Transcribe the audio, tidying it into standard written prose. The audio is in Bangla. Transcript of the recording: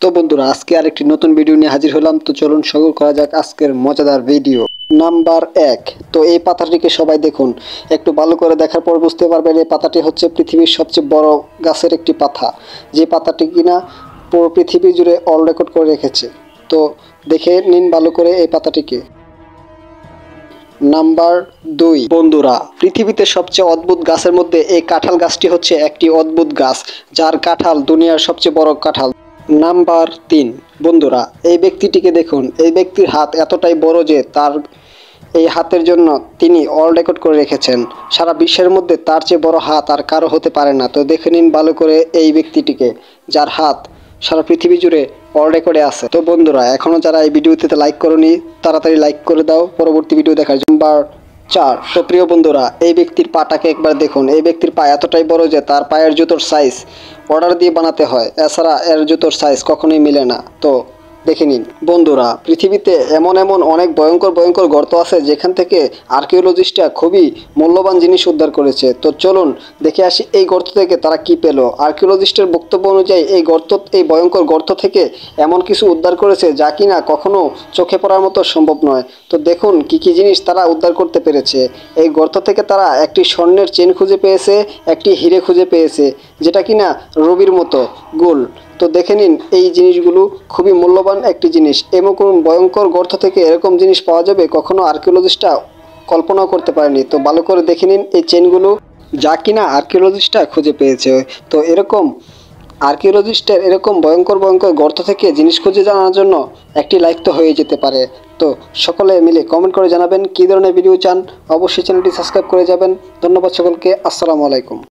তো বন্ধুরা, আজকে আরেকটি নতুন ভিডিও নিয়ে হাজির হলাম। তো চলুন শুরু করা যাক আজকের মজাদার ভিডিও। নাম্বার 1। তো এই পাতাটিকে সবাই দেখুন, একটু ভালো করে দেখার পর বুঝতে পারবেন এই পাতাটি হচ্ছে পৃথিবীর সবচেয়ে বড় গাছের একটি পাতা, যে পাতাটি কিনা পুরো পৃথিবী জুড়ে অল রেকর্ড করে রেখেছে। তো দেখে নিন ভালো করে এই পাতাটিকে। নাম্বার 2। বন্ধুরা, পৃথিবীতে সবচেয়ে অদ্ভুত গাছের মধ্যে এই কাঁঠাল গাছটি হচ্ছে একটি অদ্ভুত গাছ, যার কাঁঠাল দুনিয়ার সবচেয়ে বড় কাঁঠাল। নাম্বার 3। বন্ধুরা, এই ব্যক্তিটিকে দেখুন, এই ব্যক্তির হাত এতটাই বড় যে তার এই হাতের জন্য তিনি অল রেকর্ড করে রেখেছেন। সারা বিশ্বের মধ্যে তার চেয়ে বড় হাত আর কারো হতে পারে না। তো দেখে নিন ভালো করে এই ব্যক্তিটিকে, যার হাত সারা পৃথিবী জুড়ে অল রেকর্ডে আছে। তো বন্ধুরা, এখনও যারা এই ভিডিওতে লাইক করোনি, তাড়াতাড়ি লাইক করে দাও পরবর্তী ভিডিও দেখার জন্য। নাম্বার 4। তো প্রিয় বন্ধুরা, এই ব্যক্তির পাটাকে একবার দেখুন। এই ব্যক্তির পা এতটাই বড় যে তার পায়ের জুতোর সাইজ অর্ডার দিয়ে বানাতে হয়, এছাড়া এর জুতোর সাইজ কখনোই মিলে না। তো দেখে নিন। বন্ধুরা, পৃথিবীতে এমন অনেক ভয়ঙ্কর গর্ত আছে যেখান থেকে আর্কিওলজিস্টরা খুবই মূল্যবান জিনিস উদ্ধার করেছে। তো চলুন দেখে আসি এই গর্ত থেকে তারা কি পেল। আর্কিওলজিস্টের বক্তব্য অনুযায়ী এই ভয়ঙ্কর গর্ত থেকে এমন কিছু উদ্ধার করেছে যা কিনা কখনো চোখে পড়ার মতো সম্ভব নয়। তো দেখুন কি কি জিনিস তারা উদ্ধার করতে পেরেছে। এই গর্ত থেকে তারা একটি স্বর্ণের চেন খুঁজে পেয়েছে, একটি হিরে খুঁজে পেয়েছে, যেটা কিনা রবির মতো গোল। তো দেখে নিন, এই জিনিসগুলো খুবই মূল্যবান একটি জিনিস। এরকম ভয়ঙ্কর গর্ত থেকে এরকম জিনিস পাওয়া যাবে কখনো আর্কিওলজিস্টরা কল্পনাও করতে পারেনি। তো ভালো করে দেখে নিন এই চেনগুলো, যা কিনা আর্কিওলজিস্টরা খুঁজে পেয়েছে। তো আর্কিওলজিস্টের এরকম ভয়ঙ্কর গর্ত থেকে জিনিস খুঁজে জানার জন্য একটি লাইক তো হয়ে যেতে পারে। তো সকলে মিলে কমেন্ট করে জানাবেন কী ধরনের ভিডিও চান। অবশ্যই চ্যানেলটি সাবস্ক্রাইব করে যাবেন। ধন্যবাদ সকলকে। আসসালামু আলাইকুম।